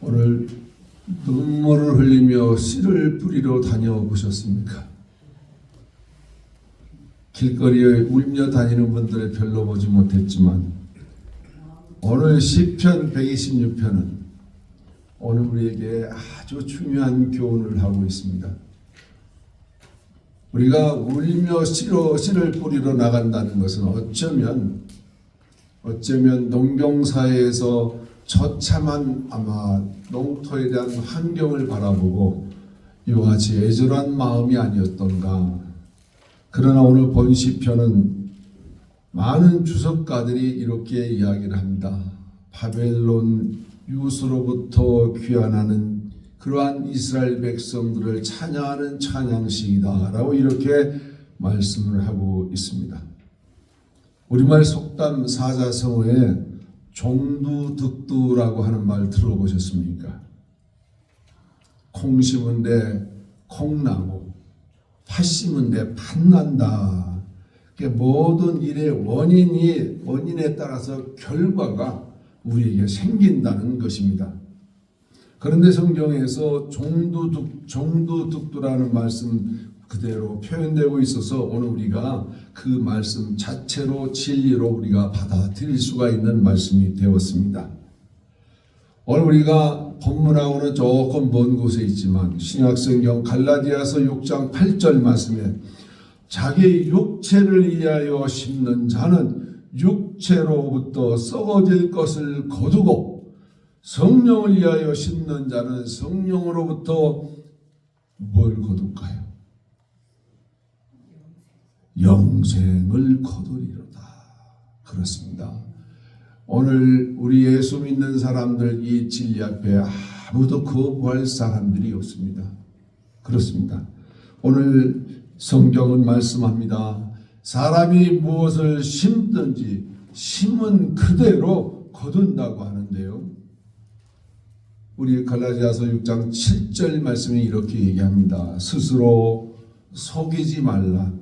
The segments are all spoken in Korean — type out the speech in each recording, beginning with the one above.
오늘 눈물을 흘리며 씨를 뿌리러 다녀보셨습니까? 길거리에 울며 다니는 분들을 별로 보지 못했지만 오늘 시편 126편은 오늘 우리에게 아주 중요한 교훈을 하고 있습니다. 우리가 울며 씨를 뿌리러 나간다는 것은 어쩌면 농경사회에서 처참한 아마 농토에 대한 환경을 바라보고 이와 같이 애절한 마음이 아니었던가. 그러나 오늘 본 시편은 많은 주석가들이 이렇게 이야기를 합니다. 바벨론 유수로부터 귀환하는 그러한 이스라엘 백성들을 찬양하는 찬양시이다 라고 이렇게 말씀을 하고 있습니다. 우리말 속담 사자성어에 종두득두라고 하는 말 들어보셨습니까? 콩 심은데 콩나고 팥 심은데 팥난다. 모든 일의 원인에 따라서 결과가 우리에게 생긴다는 것입니다. 그런데 성경에서 종두득두라는 말씀 그대로 표현되고 있어서 오늘 우리가 그 말씀 자체로 진리로 우리가 받아들일 수가 있는 말씀이 되었습니다. 오늘 우리가 본문하고는 조금 먼 곳에 있지만 신약성경 갈라디아서 6장 8절 말씀에 자기 육체를 위하여 심는 자는 육체로부터 썩어질 것을 거두고 성령을 위하여 심는 자는 성령으로부터 뭘 거둘까요? 영생을 거두리로다. 그렇습니다. 오늘 우리 예수 믿는 사람들 이 진리 앞에 아무도 거부할 사람들이 없습니다. 그렇습니다. 오늘 성경은 말씀합니다. 사람이 무엇을 심든지 심은 그대로 거둔다고 하는데요. 우리 갈라디아서 6장 7절 말씀이 이렇게 얘기합니다. 스스로 속이지 말라.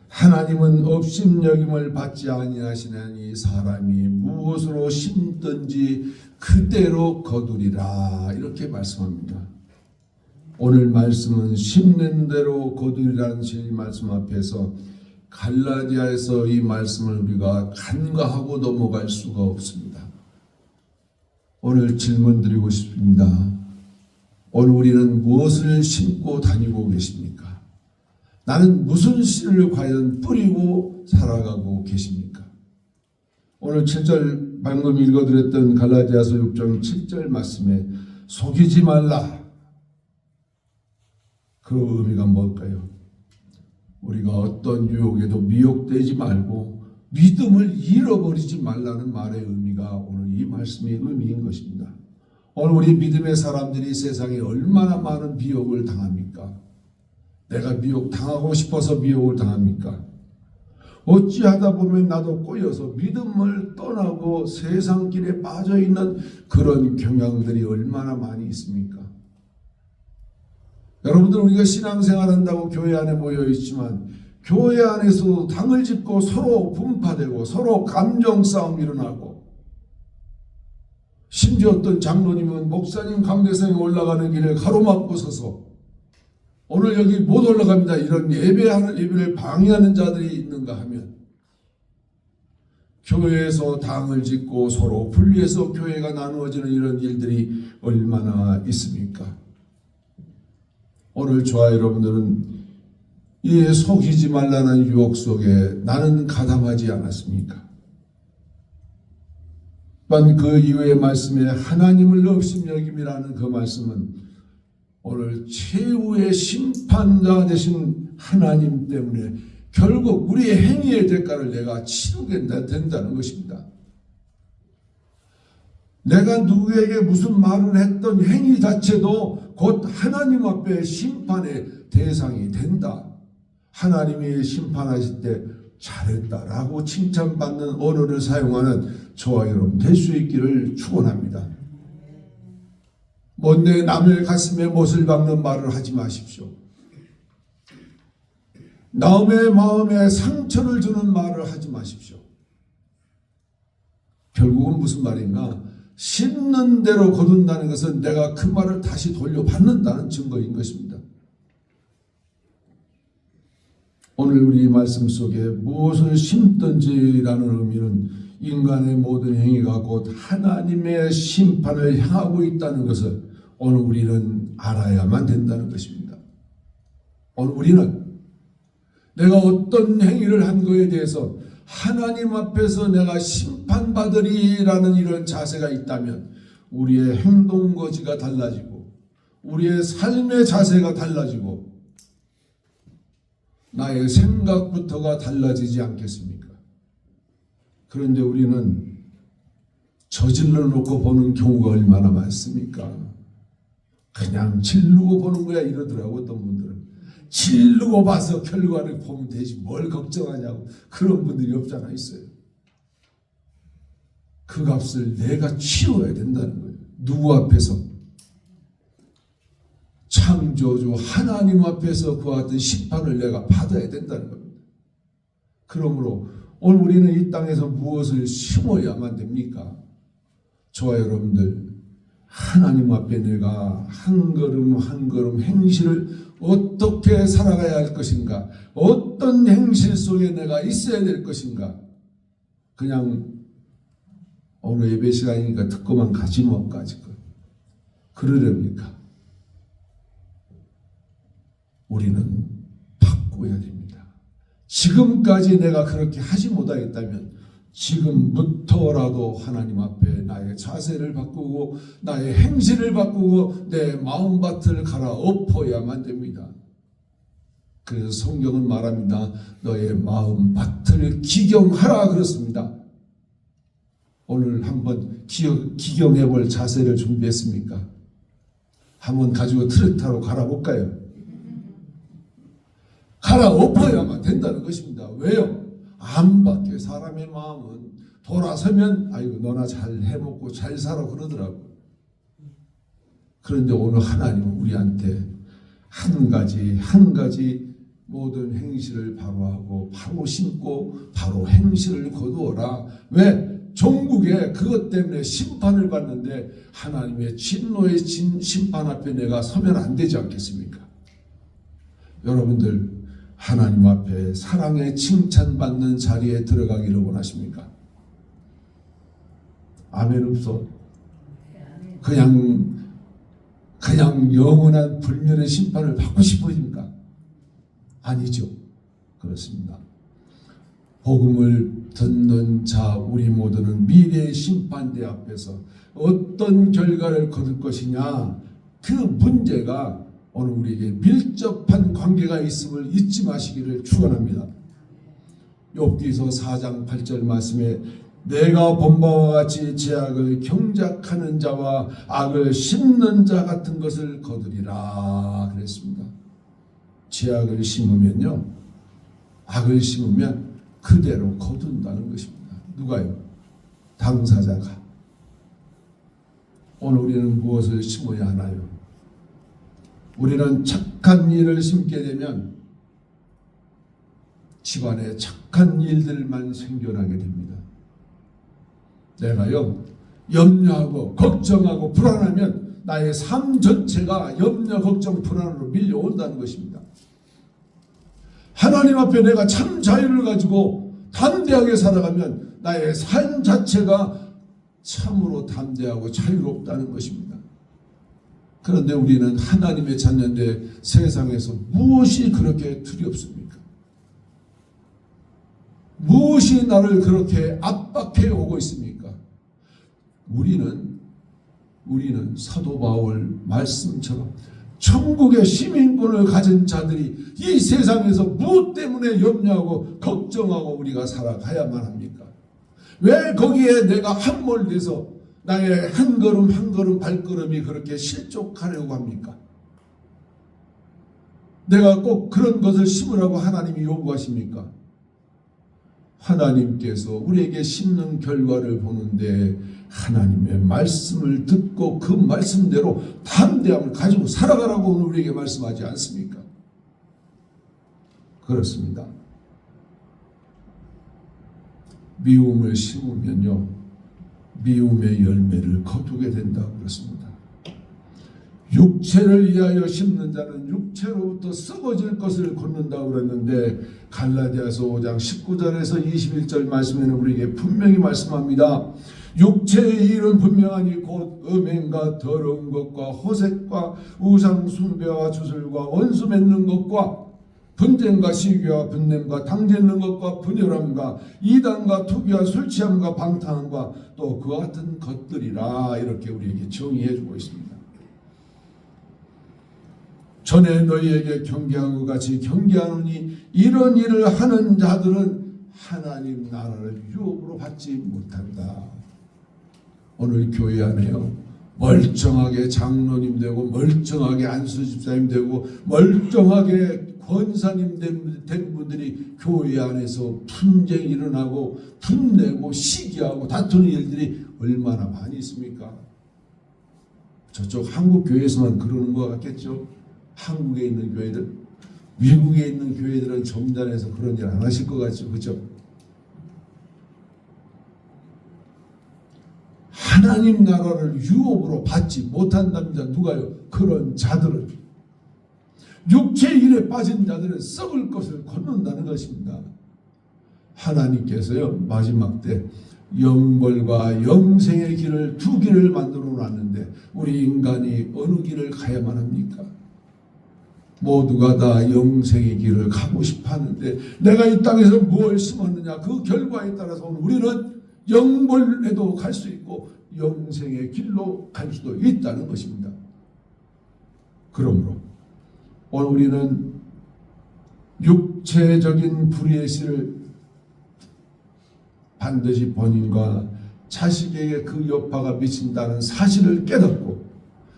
하나님은 업신여김을 받지 아니하시나니 사람이 무엇으로 심든지 그대로 거두리라. 이렇게 말씀합니다. 오늘 말씀은 심는 대로 거두리라는 진리 말씀 앞에서 갈라디아에서 이 말씀을 우리가 간과하고 넘어갈 수가 없습니다. 오늘 질문 드리고 싶습니다. 오늘 우리는 무엇을 심고 다니고 계십니까? 나는 무슨 씨를 과연 뿌리고 살아가고 계십니까? 오늘 7절 방금 읽어드렸던 갈라디아서 6장 7절 말씀에 속이지 말라. 그 의미가 뭘까요? 우리가 어떤 유혹에도 미혹되지 말고 믿음을 잃어버리지 말라는 말의 의미가 오늘 이 말씀의 의미인 것입니다. 오늘 우리 믿음의 사람들이 세상에 얼마나 많은 미혹을 당합니까? 내가 미혹당하고 싶어서 미혹을 당합니까? 어찌하다 보면 나도 꼬여서 믿음을 떠나고 세상 길에 빠져있는 그런 경향들이 얼마나 많이 있습니까? 여러분들 우리가 신앙생활한다고 교회 안에 모여있지만 교회 안에서 당을 짚고 서로 분파되고 서로 감정싸움 일어나고 심지어 어떤 장로님은 목사님 강대상에 올라가는 길에 가로막고 서서 오늘 여기 못 올라갑니다. 이런 예배를 방해하는 자들이 있는가 하면 교회에서 당을 짓고 서로 분리해서 교회가 나누어지는 이런 일들이 얼마나 있습니까? 오늘 저와 여러분들은 이 속이지 말라는 유혹 속에 나는 가담하지 않았습니까? 또한 그 이후의 말씀에 하나님을 업신여김이라는 그 말씀은 오늘 최후의 심판자 되신 하나님 때문에 결국 우리의 행위의 대가를 내가 치르게 된다는 것입니다. 내가 누구에게 무슨 말을 했던 행위 자체도 곧 하나님 앞에 심판의 대상이 된다. 하나님이 심판하실 때 잘했다라고 칭찬받는 언어를 사용하는 저와 여러분 될 수 있기를 축원합니다. 뭔데 남의 가슴에 못을 박는 말을 하지 마십시오. 남의 마음에 상처를 주는 말을 하지 마십시오. 결국은 무슨 말인가? 심는 대로 거둔다는 것은 내가 그 말을 다시 돌려받는다는 증거인 것입니다. 오늘 우리 말씀 속에 무엇을 심든지라는 의미는 인간의 모든 행위가 곧 하나님의 심판을 향하고 있다는 것을 오늘 우리는 알아야만 된다는 것입니다. 오늘 우리는 내가 어떤 행위를 한 것에 대해서 하나님 앞에서 내가 심판받으리라는 이런 자세가 있다면 우리의 행동 거지가 달라지고 우리의 삶의 자세가 달라지고 나의 생각부터가 달라지지 않겠습니까? 그런데 우리는 저질러 놓고 보는 경우가 얼마나 많습니까? 그냥 질르고 보는 거야 이러더라고. 어떤 분들은 질르고 봐서 결과를 보면 되지 뭘 걱정하냐고. 그런 분들이 없잖아 있어요. 그 값을 내가 치러야 된다는 거예요. 누구 앞에서? 창조주 하나님 앞에서 그와 같은 심판을 내가 받아야 된다는 겁니다. 그러므로 오늘 우리는 이 땅에서 무엇을 심어야만 됩니까? 저와 여러분들 하나님 앞에 내가 한 걸음 한 걸음 행실을 어떻게 살아가야 할 것인가? 어떤 행실 속에 내가 있어야 될 것인가? 그냥 오늘 예배 시간이니까 듣고만 가지 뭐까지 그러렵니까? 우리는 바꿔야 됩니다. 지금까지 내가 그렇게 하지 못하겠다면 지금부터라도 하나님 앞에 나의 자세를 바꾸고 나의 행실을 바꾸고 내 마음밭을 갈아엎어야만 됩니다. 그래서 성경은 말합니다. 너의 마음밭을 기경하라 그렇습니다. 오늘 한번 기경해 볼 자세를 준비했습니까? 한번 가지고 트랙터로 갈아볼까요? 갈아엎어야만 된다는 것입니다. 왜요? 안 바뀌어. 사람의 마음은 돌아서면 아이고 너나 잘 해먹고 잘 살아 그러더라고요. 그런데 오늘 하나님은 우리한테 한 가지 모든 행실을 바로 하고 바로 심고 바로 행실을 거두어라. 왜? 종국에 그것 때문에 심판을 받는데 하나님의 진노의 심판 앞에 내가 서면 안 되지 않겠습니까? 여러분들 하나님 앞에 사랑의 칭찬받는 자리에 들어가기를 원하십니까? 아멘 없어. 그냥 영원한 불멸의 심판을 받고 싶으십니까? 아니죠. 그렇습니다. 복음을 듣는 자 우리 모두는 미래의 심판대 앞에서 어떤 결과를 거둘 것이냐 그 문제가 오늘 우리에게 밀접한 관계가 있음을 잊지 마시기를 축원합니다. 욥기서 4장 8절 말씀에 내가 본 바와 같이 죄악을 경작하는 자와 악을 심는 자 같은 것을 거두리라 그랬습니다. 죄악을 심으면요, 악을 심으면 그대로 거둔다는 것입니다. 누가요? 당사자가. 오늘 우리는 무엇을 심어야 하나요? 우리는 착한 일을 심게 되면 집안에 착한 일들만 생겨나게 됩니다. 내가요 염려하고 걱정하고 불안하면 나의 삶 전체가 염려, 걱정, 불안으로 밀려온다는 것입니다. 하나님 앞에 내가 참 자유를 가지고 담대하게 살아가면 나의 삶 자체가 참으로 담대하고 자유롭다는 것입니다. 그런데 우리는 하나님의 자녀인데 세상에서 무엇이 그렇게 두렵습니까? 무엇이 나를 그렇게 압박해 오고 있습니까? 우리는 사도 바울 말씀처럼 천국의 시민권을 가진 자들이 이 세상에서 무엇 때문에 염려하고 걱정하고 우리가 살아가야만 합니까? 왜 거기에 내가 함몰돼서 나의 한 걸음 한 걸음 발걸음이 그렇게 실족하려고 합니까? 내가 꼭 그런 것을 심으라고 하나님이 요구하십니까? 하나님께서 우리에게 심는 결과를 보는데 하나님의 말씀을 듣고 그 말씀대로 담대함을 가지고 살아가라고 오늘 우리에게 말씀하지 않습니까? 미움의 열매를 거두게 된다고 그랬습니다. 육체를 위하여 심는 자는 육체로부터 썩어질 것을 걷는다고 그랬는데 갈라디아서 5장 19절에서 21절 말씀에는 우리에게 분명히 말씀합니다. 육체의 일은 분명하니 곧 음행과 더러운 것과 호색과 우상 숭배와 주술과 원수 맺는 것과 분쟁과 시기와 분냄과 당짓는 것과 분열함과 이단과 투기와 술 취함과 방탕함과 또 그와 같은 것들이라 이렇게 우리에게 정의해 주고 있습니다. 전에 너희에게 경계하고 같이 경계하노니 이런 일을 하는 자들은 하나님 나라를 유업으로 받지 못한다. 오늘 교회 안에요, 멀쩡하게 장로님 되고 멀쩡하게 안수집사님 되고 멀쩡하게 권사님 된 분들이 교회 안에서 분쟁이 일어나고 분내고 시기하고 다투는 일들이 얼마나 많이 있습니까? 저쪽 한국 교회에서만 그러는 것 같겠죠? 한국에 있는 교회들, 미국에 있는 교회들은 점잖아서 그런 일 안 하실 것 같죠? 그렇죠? 하나님 나라를 유업으로 받지 못한답니다. 누가요? 그런 자들은, 육체 일에 빠진 자들은 썩을 것을 걷는다는 것입니다. 하나님께서요, 마지막 때 영벌과 영생의 길을 두 길을 만들어 놨는데 우리 인간이 어느 길을 가야만 합니까? 모두가 다 영생의 길을 가고 싶어 하는데 내가 이 땅에서 무엇을 심었느냐 그 결과에 따라서 우리는 영벌에도 갈 수 있고 영생의 길로 갈 수도 있다는 것입니다. 그러므로 오늘 우리는 육체적인 불의의 씨를 반드시 본인과 자식에게 그 여파가 미친다는 사실을 깨닫고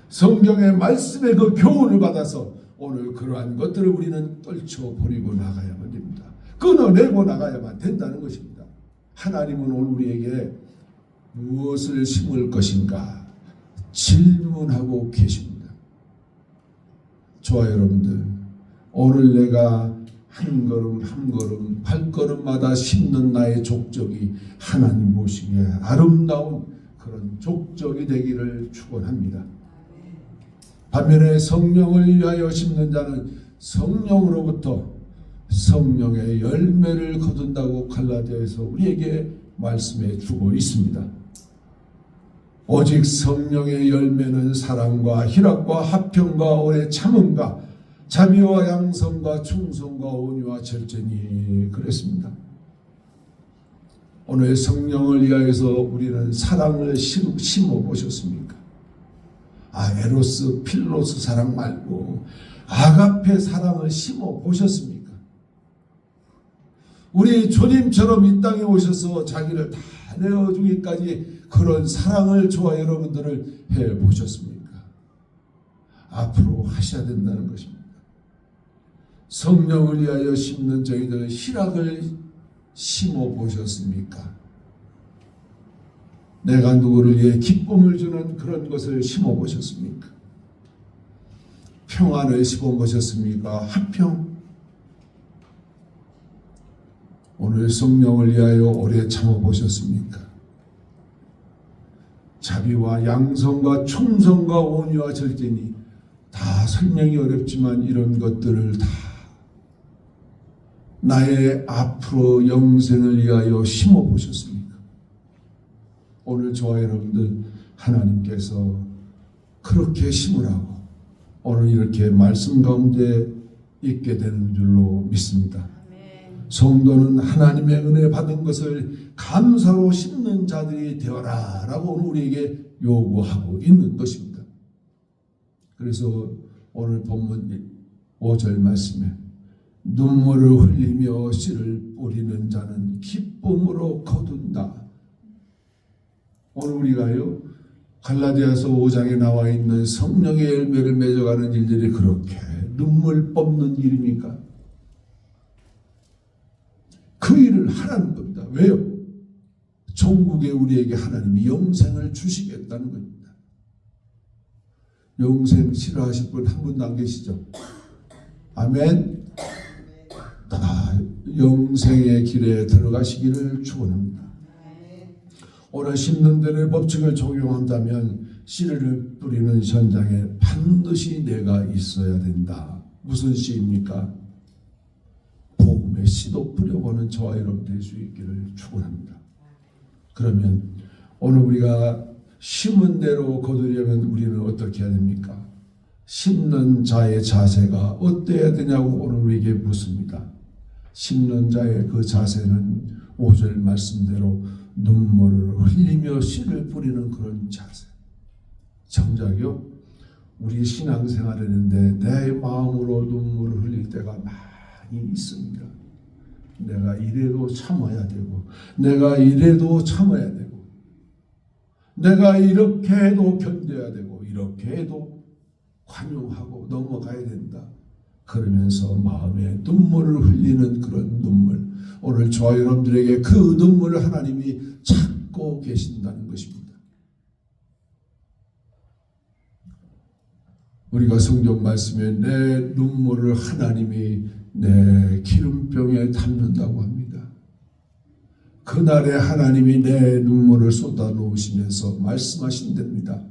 성경의 말씀의 그 교훈을 받아서 오늘 그러한 것들을 우리는 떨쳐버리고 나가야만 됩니다. 끊어내고 나가야만 된다는 것입니다. 하나님은 오늘 우리에게 무엇을 심을 것인가 질문하고 계십니다. 저와 여러분들, 오늘 내가 한 걸음 한 걸음 발걸음마다 심는 나의 족적이 하나님 보시기에 아름다운 그런 족적이 되기를 축원합니다. 반면에 성령을 위하여 심는 자는 성령으로부터 성령의 열매를 거둔다고 갈라디아에서 우리에게 말씀해 주고 있습니다. 오직 성령의 열매는 사랑과 희락과 화평과 오래 참음과 자비와 양성과 충성과 온유와 절제니 그랬습니다. 오늘 성령을 위하여서 우리는 사랑을 심어 보셨습니까? 에로스 필로스 사랑 말고 아가페 사랑을 심어 보셨습니까? 우리 주님처럼 이 땅에 오셔서 자기를 다 내어주기까지 그런 사랑을 저와 여러분들을 해보셨습니까? 앞으로 하셔야 된다는 것입니다. 성령을 위하여 심는 저희들 희락을 심어 보셨습니까? 내가 누구를 위해 기쁨을 주는 그런 것을 심어 보셨습니까? 평안을 심어 보셨습니까? 화평. 오늘 성령을 위하여 오래 참아 보셨습니까? 자비와 양성과 충성과 온유와 절제니 다 설명이 어렵지만 이런 것들을 다 나의 앞으로 영생을 위하여 심어 보셨습니까? 오늘 저와 여러분들 하나님께서 그렇게 심으라고 오늘 이렇게 말씀 가운데 있게 되는 줄로 믿습니다. 성도는 하나님의 은혜 받은 것을 감사로 심는 자들이 되어라 라고 오늘 우리에게 요구하고 있는 것입니다. 그래서 오늘 본문 5절 말씀에 눈물을 흘리며 씨를 뿌리는 자는 기쁨으로 거둔다. 오늘 우리가요 갈라디아서 5장에 나와 있는 성령의 열매를 맺어가는 일들이 그렇게 눈물 뽑는 일입니까? 그 일을 하라는 겁니다. 왜요? 종국에 우리에게 하나님이 영생을 주시겠다는 겁니다. 영생 싫어하실 분 한 분도 안 계시죠? 아멘. 다 영생의 길에 들어가시기를 축원합니다. 오늘 심는 대로의 법칙을 적용한다면 씨를 뿌리는 현장에 반드시 내가 있어야 된다. 무슨 씨입니까? 복음의 씨도 뿌려보는 저와 여러분 될 수 있기를 축원합니다. 그러면 오늘 우리가 심은 대로 거두려면 우리는 어떻게 해야 됩니까? 심는 자의 자세가 어때야 되냐고 오늘 우리에게 묻습니다. 심는 자의 그 자세는 5절 말씀대로 눈물을 흘리며 씨를 뿌리는 그런 자세. 정작요, 우리 신앙생활을 했는데 내 마음으로 눈물을 흘릴 때가 많이 있습니다. 내가 이래도 참아야 되고, 내가 이래도 참아야 되고, 내가 이렇게 해도 견뎌야 되고, 이렇게 해도 관용하고 넘어가야 된다. 그러면서 마음에 눈물을 흘리는 그런 눈물. 오늘 저와 여러분들에게 그 눈물을 하나님이 찾고 계신다는 것입니다. 우리가 성경 말씀에 내 눈물을 하나님이 내 기름병에 담는다고 합니다. 그날에 하나님이 내 눈물을 쏟아 놓으시면서 말씀하신답니다.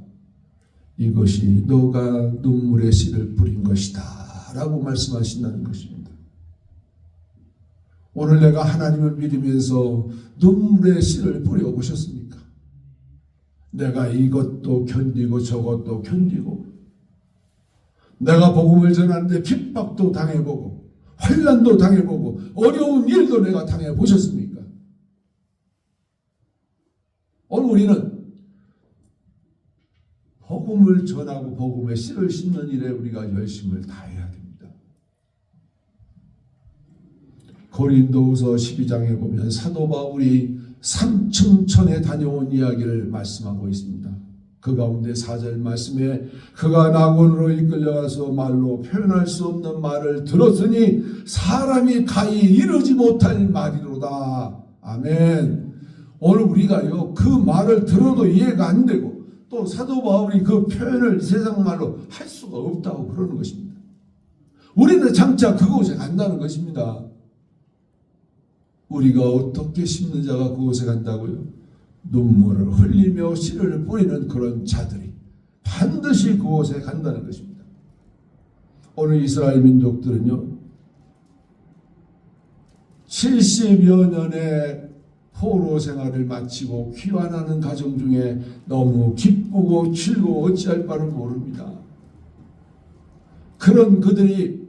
이것이 너가 눈물의 씨를 뿌린 것이다 라고 말씀하신다는 것입니다. 오늘 내가 하나님을 믿으면서 눈물의 씨를 뿌려보셨습니까? 내가 이것도 견디고 저것도 견디고, 내가 복음을 전하는데 핍박도 당해보고 환난도 당해보고 어려운 일도 내가 당해보셨습니까? 오늘 우리는 복음을 전하고 복음의 씨를 심는 일에 우리가 열심을 다해야 됩니다. 고린도후서 12장에 보면 사도 바울이 삼층천에 다녀온 이야기를 말씀하고 있습니다. 그 가운데 4절 말씀에 그가 낙원으로 이끌려가서 말로 표현할 수 없는 말을 들었으니 사람이 가히 이르지 못할 말이로다. 아멘. 오늘 우리가요, 그 말을 들어도 이해가 안 되고 또 사도 바울이 그 표현을 세상 말로 할 수가 없다고 그러는 것입니다. 우리는 장차 그곳에 간다는 것입니다. 우리가 어떻게 심는 자가 그곳에 간다고요? 눈물을 흘리며 씨를 뿌리는 그런 자들이 반드시 그곳에 간다는 것입니다. 오늘 이스라엘 민족들은요, 70여 년의 포로 생활을 마치고 귀환하는 가정 중에 너무 기쁘고 즐거워 어찌할 바를 모릅니다. 그런 그들이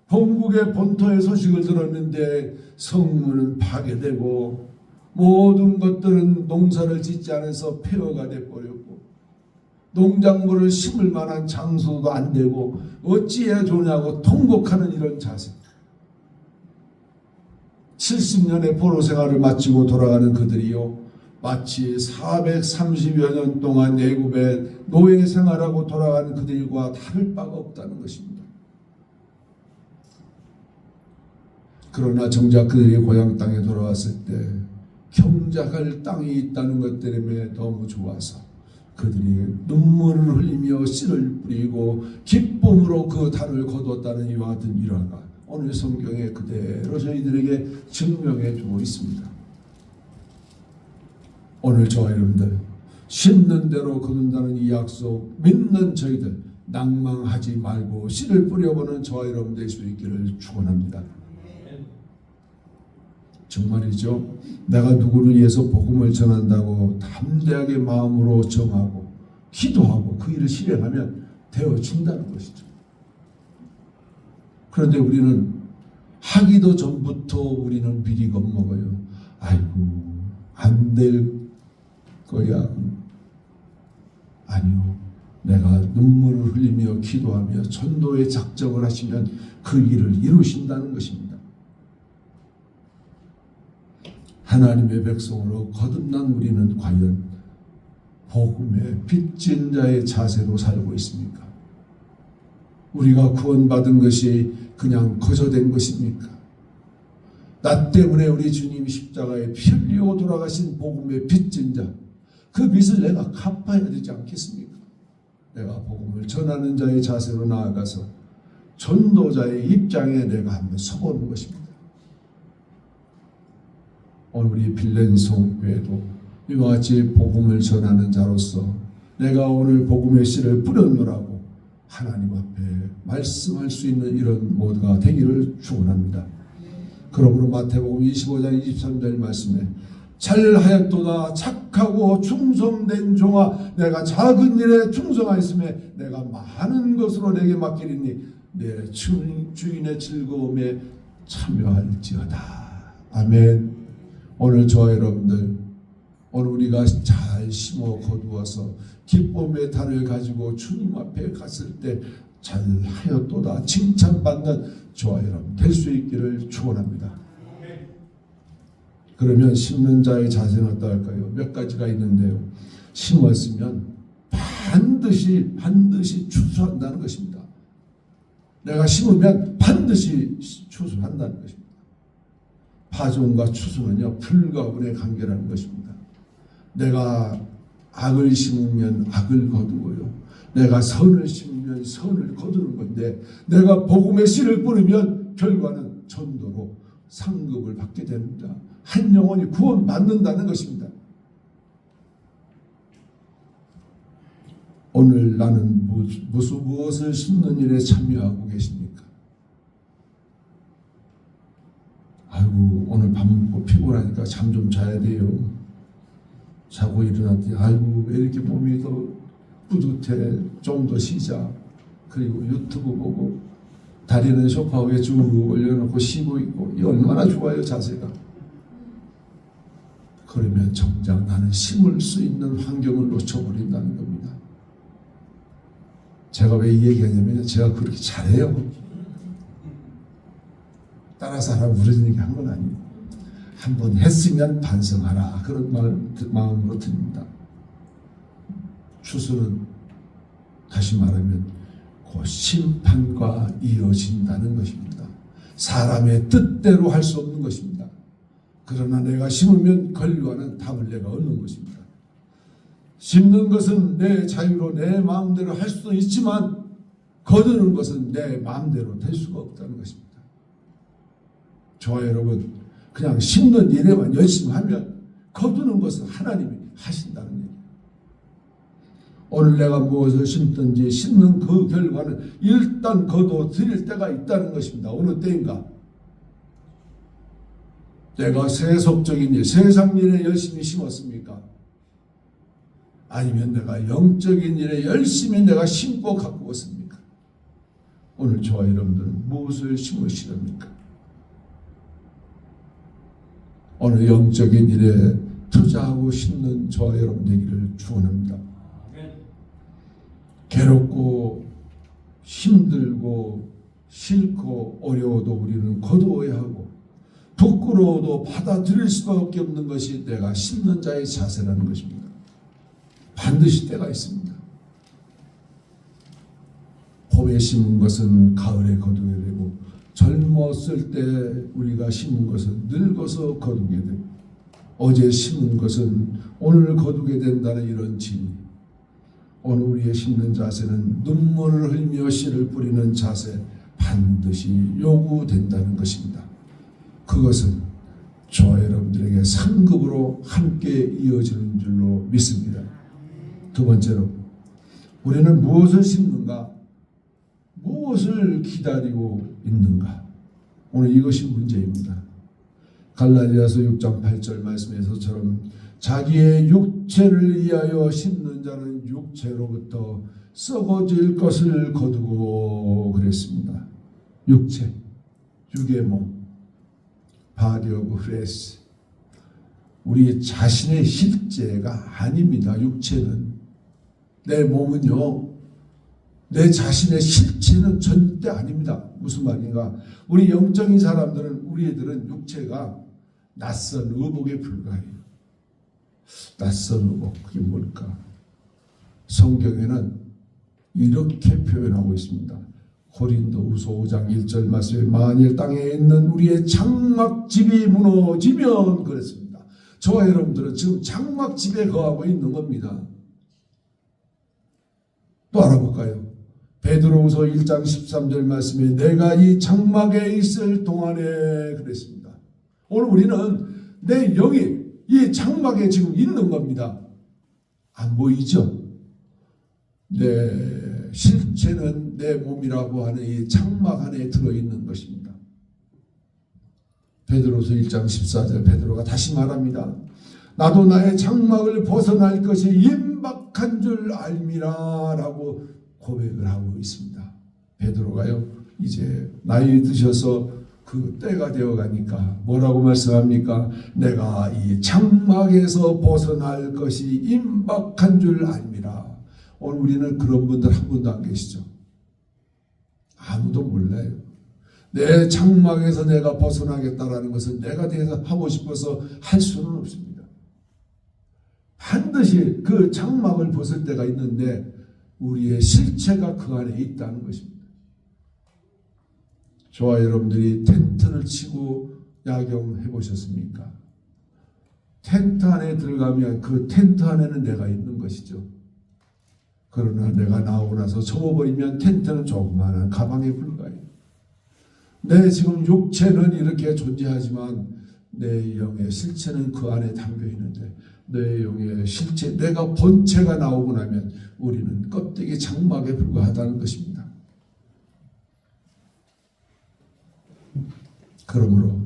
본국의 본토의 소식을 들었는데 성문은 파괴되고 모든 것들은 농사를 짓지 않아서 폐허가 되어버렸고 농작물을 심을 만한 장소도 안 되고 어찌해야 좋냐고 통곡하는 이런 자세. 70년의 포로 생활을 마치고 돌아가는 그들이요, 마치 430여 년 동안 애굽의 노예 생활하고 돌아가는 그들과 다를 바가 없다는 것입니다. 그러나 정작 그들이 고향 땅에 돌아왔을 때 경작할 땅이 있다는 것 때문에 너무 좋아서 그들이 눈물을 흘리며 씨를 뿌리고 기쁨으로 그 달을 거두었다는 이와 같은 일화가 오늘 성경에 그대로 저희들에게 증명해 주고 있습니다. 오늘 저와 여러분들 심는 대로 거둔다는 이 약속 믿는 저희들 낭망하지 말고 씨를 뿌려보는 저와 여러분 될 수 있기를 축원합니다. 정말이죠. 내가 누구를 위해서 복음을 전한다고 담대하게 마음으로 정하고 기도하고 그 일을 실행하면 되어진다는 것이죠. 그런데 우리는 하기도 전부터 우리는 미리 겁먹어요. 아이고 안 될 거야. 아니요. 내가 눈물을 흘리며 기도하며 전도의 작정을 하시면 그 일을 이루신다는 것입니다. 하나님의 백성으로 거듭난 우리는 과연 복음의 빚진 자의 자세로 살고 있습니까? 우리가 구원받은 것이 그냥 거저된 것입니까? 나 때문에 우리 주님이 십자가에 피 흘리고 돌아가신 복음의 빚진 자, 그 빚을 내가 갚아야 되지 않겠습니까? 내가 복음을 전하는 자의 자세로 나아가서 전도자의 입장에 내가 한번 서보는 것입니다. 오늘 우리 빌랜송 교회도 이와 같이 복음을 전하는 자로서 내가 오늘 복음의 씨를 뿌려놓으라고 하나님 앞에 말씀할 수 있는 이런 모두가 되기를 축원합니다. 그러므로 마태복음 25장 23절 말씀에 잘하였도다 착하고 충성된 종아 내가 작은 일에 충성하였음에 내가 많은 것으로 내게 맡기리니 내 주인의 즐거움에 참여할지어다. 아멘. 오늘 저와 여러분들 오늘 우리가 잘 심어 거두어서 기쁨의 달을 가지고 주님 앞에 갔을 때 잘하였도다 칭찬받는 저와 여러분 될 수 있기를 축원합니다. 그러면 심는 자의 자세는 어떨까요? 몇 가지가 있는데요. 심었으면 반드시 추수한다는 것입니다. 내가 심으면 반드시 추수한다는 것입니다. 파종과 추수는요 불과 운의 관계라는 것입니다. 내가 악을 심으면 악을 거두고요. 내가 선을 심으면 선을 거두는 건데 내가 복음의 씨를 뿌리면 결과는 전도로 상급을 받게 됩니다. 한 영혼이 구원받는다는 것입니다. 오늘 나는 무엇을 심는 일에 참여하고 계십니까? 아이고 오늘 밥 먹고 피곤하니까 잠 좀 자야 돼요. 자고 일어났더니 아이고 왜 이렇게 몸이 더 뿌듯해. 좀 더 쉬자. 그리고 유튜브 보고 다리는 소파 위에 쭉 올려놓고 쉬고 있고 이 얼마나 좋아요 자세가. 그러면 정작 나는 심을 수 있는 환경을 놓쳐버린다는 겁니다. 제가 왜 이 얘기하냐면 제가 그렇게 잘해요. 따라서 하라고 그런 얘기 한 건 아니에요. 한번 했으면 반성하라 그런 마음으로 드립니다. 추수는 다시 말하면 그 심판과 이어진다는 것입니다. 사람의 뜻대로 할 수 없는 것입니다. 그러나 내가 심으면 결과는 답을 내가 얻는 것입니다. 심는 것은 내 자유로 내 마음대로 할 수도 있지만 거두는 것은 내 마음대로 될 수가 없다는 것입니다. 저와 여러분 그냥 심는 일에만 열심히 하면 거두는 것은 하나님이 하신다는 얘기예요. 오늘 내가 무엇을 심든지 심는 그 결과는 일단 거둬 드릴 때가 있다는 것입니다. 어느 때인가 내가 세속적인 일, 세상 일에 열심히 심었습니까? 아니면 내가 영적인 일에 열심히 내가 심고 가꾸었습니까? 오늘 저와 여러분들은 무엇을 심으시렵니까? 오늘 영적인 일에 투자하고 심는 저와 여러분 되기를 축원합니다. 괴롭고 힘들고 싫고 어려워도 우리는 거두어야 하고 부끄러워도 받아들일 수밖에 없는 것이 내가 심는 자의 자세라는 것입니다. 반드시 때가 있습니다. 봄에 심은 것은 가을에 거두게 되고 젊었을 때 우리가 심은 것은 늙어서 거두게 되고 어제 심은 것은 오늘 거두게 된다는 이런 진리. 오늘 우리의 심는 자세는 눈물을 흘리며 씨를 뿌리는 자세 반드시 요구된다는 것입니다. 그것은 저와 여러분들에게 상급으로 함께 이어지는 줄로 믿습니다. 두 번째로 우리는 무엇을 심는가? 무엇을 기다리고 있는가? 오늘 이것이 문제입니다. 갈라디아서 6장 8절 말씀에서처럼 자기의 육체를 위하여 심는 자는 육체로부터 썩어질 것을 거두고 그랬습니다. 육체, 육의 몸, body of flesh. 우리 자신의 실제가 아닙니다. 육체는. 내 몸은요. 내 자신의 실체는 절대 아닙니다. 무슨 말인가? 우리 영적인 사람들은 우리들은 육체가 낯선 의복에 불과해요. 낯선 의복, 그게 뭘까? 성경에는 이렇게 표현하고 있습니다. 고린도후서 5장 1절 말씀에 만일 땅에 있는 우리의 장막집이 무너지면 그랬습니다. 저와 여러분들은 지금 장막집에 거하고 있는 겁니다. 또 알아볼까요? 베드로후서 1장 13절 말씀에 내가 이 장막에 있을 동안에 그랬습니다. 오늘 우리는 내 영이 이 장막에 지금 있는 겁니다. 안 보이죠? 내 실체는 내 몸이라고 하는 이 장막 안에 들어있는 것입니다. 베드로서 1장 14절 베드로가 다시 말합니다. 나도 나의 장막을 벗어날 것이 임박한 줄 알미라 라고 고백을 하고 있습니다. 베드로가요, 이제 나이 드셔서 그 때가 되어 가니까 뭐라고 말씀합니까? 내가 이 장막에서 벗어날 것이 임박한 줄 알미라. 오늘 우리는 그런 분들 한 분도 안 계시죠? 아무도 몰라요. 내 장막에서 내가 벗어나겠다라는 것은 내가 대답하고 싶어서 할 수는 없습니다. 반드시 그 장막을 벗을 때가 있는데 우리의 실체가 그 안에 있다는 것입니다. 저와 여러분들이 텐트를 치고 야경해 보셨습니까? 텐트 안에 들어가면 그 텐트 안에는 내가 있는 것이죠. 그러나 내가 나오고 나서 접어버리면 텐트는 조그마한 가방에 불과해요. 내 지금 육체는 이렇게 존재하지만 내 영의 실체는 그 안에 담겨 있는데 내 영의 실체, 내가 본체가 나오고 나면 우리는 껍데기 장막에 불과하다는 것입니다. 그러므로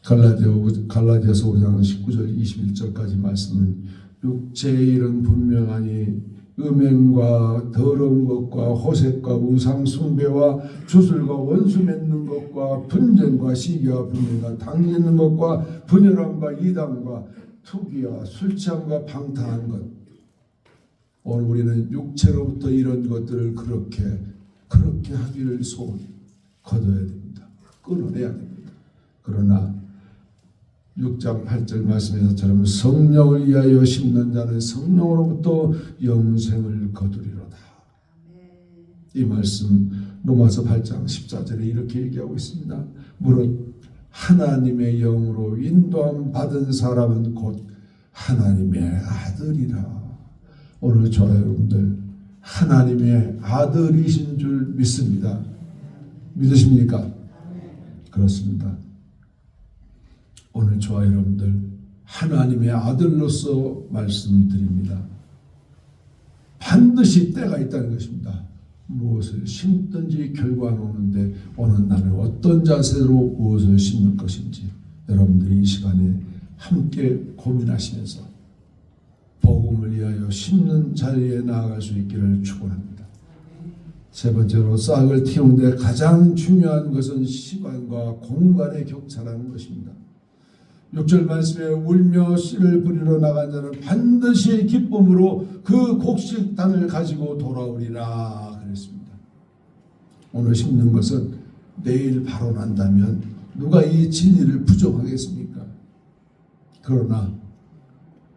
갈라디아서 5장 19절 21절까지 말씀은 육체의 일은 분명하니 음행과 더러운 것과 호색과 우상 숭배와 주술과 원수 맺는 것과 분쟁과 시기와 분쟁과 당 있는 것과 분열함과 이단과 투기와 술 취함과 방탕한 것. 오늘 우리는 육체로부터 이런 것들을 그렇게 하기를 소원히 거둬야 됩니다. 끊어내야 됩니다. 그러나 6장 8절 말씀에서처럼 성령을 위하여 심는 자는 성령으로부터 영생을 거두리로다. 이 말씀 로마서 8장 14절에 이렇게 얘기하고 있습니다. 무릇 하나님의 영으로 인도함 받은 사람은 곧 하나님의 아들이라. 오늘 저와 여러분들 하나님의 아들이신 줄 믿습니다. 믿으십니까? 그렇습니다. 오늘 저와 여러분들 하나님의 아들로서 말씀드립니다. 반드시 때가 있다는 것입니다. 무엇을 심든지 결과는 오는데 오늘 나는 어떤 자세로 무엇을 심을 것인지 여러분들이 이 시간에 함께 고민하시면서 복음을 위하여 심는 자리에 나아갈 수 있기를 축원합니다. 세 번째로 싹을 틔우는데 가장 중요한 것은 시간과 공간의 격차라는 것입니다. 6절 말씀에 울며 씨를 뿌리러 나간 자는 반드시 기쁨으로 그 곡식단을 가지고 돌아오리라 그랬습니다. 오늘 심는 것은 내일 바로 난다면 누가 이 진리를 부정하겠습니까? 그러나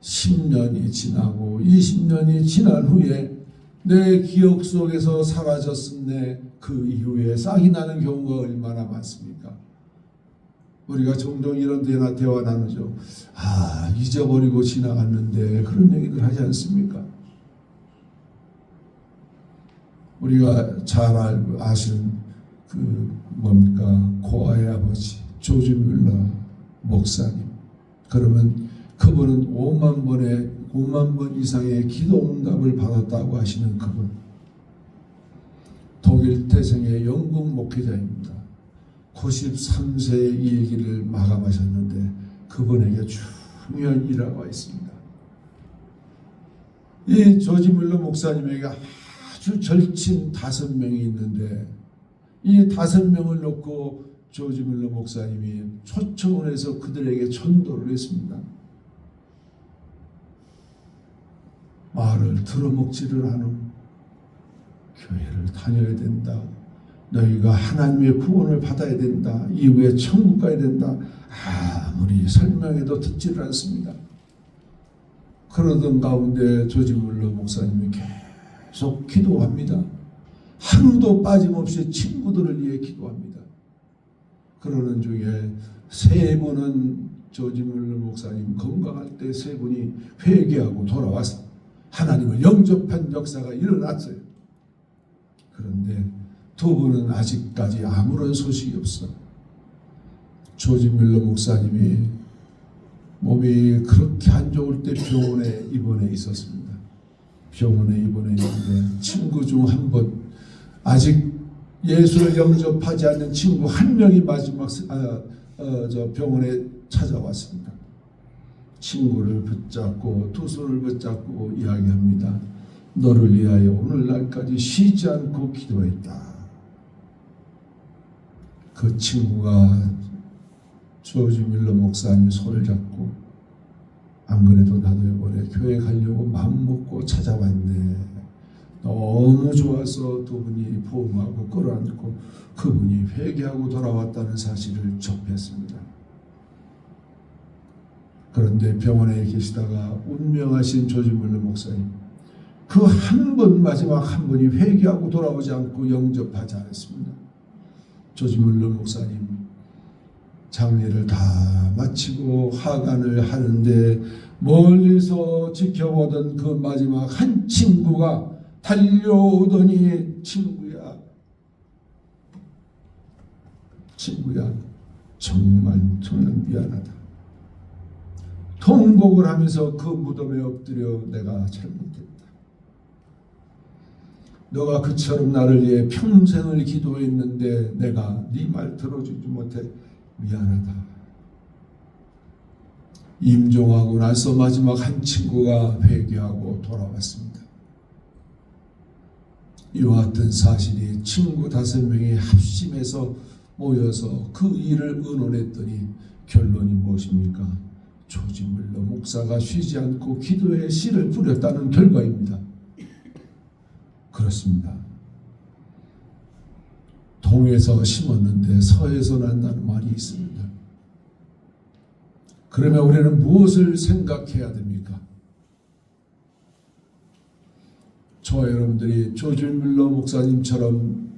10년이 지나고 20년이 지난 후에 내 기억 속에서 사라졌음에 그 이후에 싹이 나는 경우가 얼마나 많습니까? 우리가 종종 이런 데나 대화 나누죠. 잊어버리고 지나갔는데 그런 얘기들 하지 않습니까? 우리가 잘 알고 아시는 고아의 아버지 조지 뮬러 목사님. 그러면 그분은 5만 번 이상의 기도 응답을 받았다고 하시는 그분. 독일 태생의 영국 목회자입니다. 93세의 이 얘기를 마감하셨는데 그분에게 중요한 일화가 있습니다. 이 조지 뮬러 목사님에게 아주 절친 5명이 있는데 이 5명을 놓고 조지 뮬러 목사님이 초청을 해서 그들에게 전도를 했습니다. 말을 들어먹지를 않은 교회를 다녀야 된다. 너희가 하나님의 구원을 받아야 된다. 이후에 천국 가야 된다. 아무리 설명해도 듣지를 않습니다. 그러던 가운데 조지 뮬러 목사님이 계속 기도합니다. 하루도 빠짐없이 친구들을 위해 기도합니다. 그러는 중에 3분은 조지 뮬러 목사님 건강할 때 3분이 회개하고 돌아와서 하나님을 영접한 역사가 일어났어요. 그런데 2분은 아직까지 아무런 소식이 없어. 조지 뮬러 목사님이 몸이 그렇게 안 좋을 때 병원에 입원해 있었습니다. 병원에 입원해 있는데 친구 중 한 번, 아직 예수를 영접하지 않는 친구 한 명이 마지막 병원에 찾아왔습니다. 친구를 붙잡고 두 손을 붙잡고 이야기합니다. 너를 위하여 오늘날까지 쉬지 않고 기도했다. 그 친구가 조지 밀러 목사님 손을 잡고, 안 그래도 나도 이번에 교회 가려고 마음 먹고 찾아왔네. 너무 좋아서 두 분이 포옹하고 끌어안고 그분이 회개하고 돌아왔다는 사실을 접했습니다. 그런데 병원에 계시다가 운명하신 조지 밀러 목사님, 그 한 번, 마지막 한 분이 회개하고 돌아오지 않고 영접하지 않았습니다. 조지 밀러 목사님 장례를 다 마치고 하관을 하는데 멀리서 지켜보던 그 마지막 한 친구가 달려오더니 친구야 정말 미안하다. 통곡을 하면서 그 무덤에 엎드려 내가 잘못했다. 너가 그처럼 나를 위해 평생을 기도했는데 내가 네 말 들어주지 못해 미안하다. 임종하고 나서 마지막 한 친구가 회개하고 돌아왔습니다. 이와 같은 사실이 친구 5명이 합심해서 모여서 그 일을 의논했더니 결론이 무엇입니까? 조지 밀러 목사가 쉬지 않고 기도에 씨를 뿌렸다는 결과입니다. 그렇습니다. 동에서 심었는데 서에서 난다는 말이 있습니다. 그러면 우리는 무엇을 생각해야 됩니까? 저와 여러분들이 조지 밀러 목사님처럼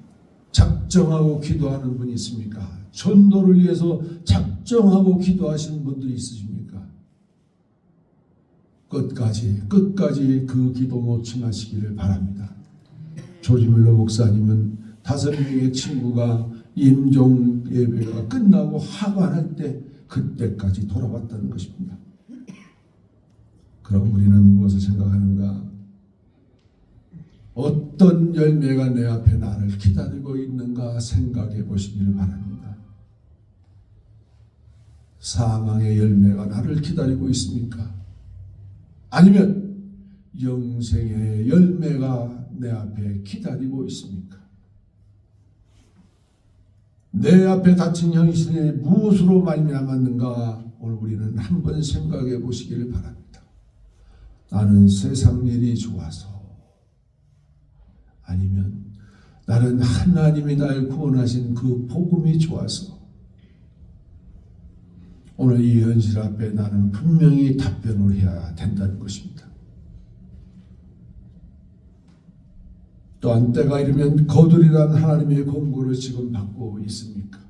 작정하고 기도하는 분이 있습니까? 전도를 위해서 작정하고 기도하시는 분들이 있으십니까? 끝까지 그 기도 놓지 마시기를 바랍니다. 조지 밀러 목사님은 5명의 친구가 임종 예배가 끝나고 하관할 때 그때까지 돌아왔다는 것입니다. 그럼 우리는 무엇을 생각하는가? 어떤 열매가 내 앞에 나를 기다리고 있는가 생각해 보시기를 바랍니다. 사망의 열매가 나를 기다리고 있습니까? 아니면 영생의 열매가 내 앞에 기다리고 있습니까? 내 앞에 닥친 현실이 무엇으로 말미암았는가 오늘 우리는 한번 생각해 보시기를 바랍니다. 나는 세상 일이 좋아서, 아니면 나는 하나님이 날 구원하신 그 복음이 좋아서, 오늘 이 현실 앞에 나는 분명히 답변을 해야 된다는 것입니다. 또한 때가 이르면 거두리란 하나님의 권고를 지금 받고 있습니까?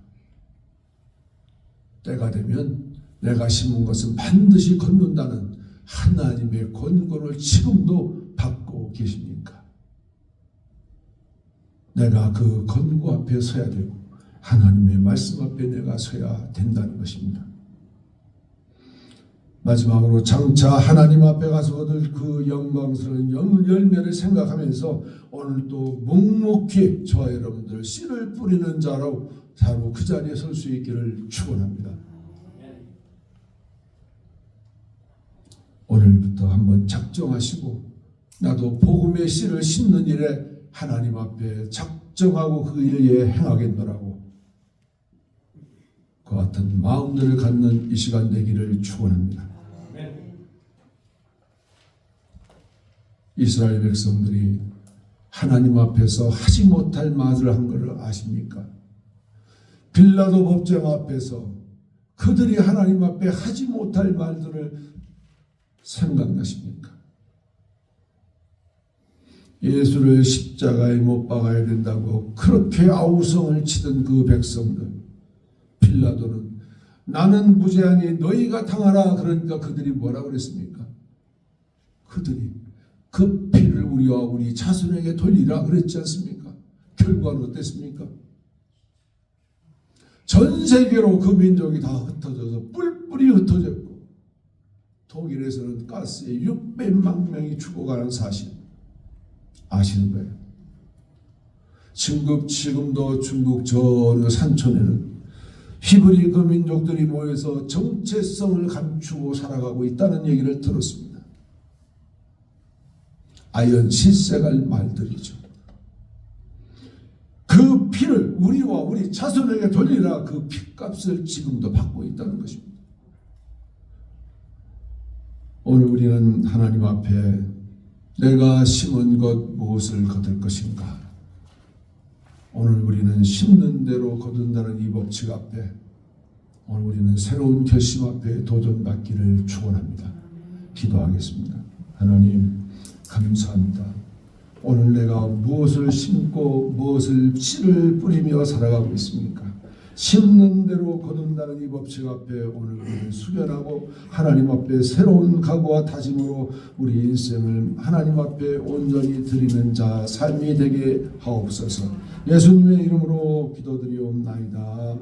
때가 되면 내가 심은 것은 반드시 거둔다는 하나님의 권고를 지금도 받고 계십니까? 내가 그 권고 앞에 서야 되고 하나님의 말씀 앞에 내가 서야 된다는 것입니다. 마지막으로 장차 하나님 앞에 가서 얻을 그 영광스러운 열매를 생각하면서 오늘 또 묵묵히 저와 여러분들 씨를 뿌리는 자로 그 자리에 설 수 있기를 축원합니다. 오늘부터 한번 작정하시고 나도 복음의 씨를 심는 일에 하나님 앞에 작정하고 그 일을 위해 행하겠노라고 그 같은 마음들을 갖는 이 시간 되기를 축원합니다. 이스라엘 백성들이 하나님 앞에서 하지 못할 말을 한 것을 아십니까? 빌라도 법정 앞에서 그들이 하나님 앞에 하지 못할 말들을 생각나십니까? 예수를 십자가에 못 박아야 된다고 그렇게 아우성을 치던 그 백성들, 빌라도는 나는 무죄하니 너희가 당하라. 그러니까 그들이 뭐라 그랬습니까? 그들이 그 피를 우리와 우리 자손에게 돌리라 그랬지 않습니까? 결과는 어땠습니까? 전 세계로 그 민족이 다 흩어져서 뿔뿔이 흩어졌고 독일에서는 가스에 600만 명이 죽어가는 사실 아시는 거예요. 지금도 중국 저 산촌에는 히브리 그 민족들이 모여서 정체성을 감추고 살아가고 있다는 얘기를 들었습니다. 아연 실세갈 말들이죠. 그 피를 우리와 우리 자손에게 돌리라, 그 피값을 지금도 받고 있다는 것입니다. 오늘 우리는 하나님 앞에 내가 심은 것 무엇을 거둘 것인가? 오늘 우리는 심는 대로 거둔다는 이 법칙 앞에 오늘 우리는 새로운 결심 앞에 도전받기를 축원합니다. 기도하겠습니다. 하나님 감사합니다. 오늘 내가 무엇을 심고 무엇을 씨를 뿌리며 살아가고 있습니까? 심는 대로 거둔다는 이 법칙 앞에 오늘 우리를 수련하고 하나님 앞에 새로운 각오와 다짐으로 우리 인생을 하나님 앞에 온전히 드리는 자 삶이 되게 하옵소서. 예수님의 이름으로 기도드리옵나이다.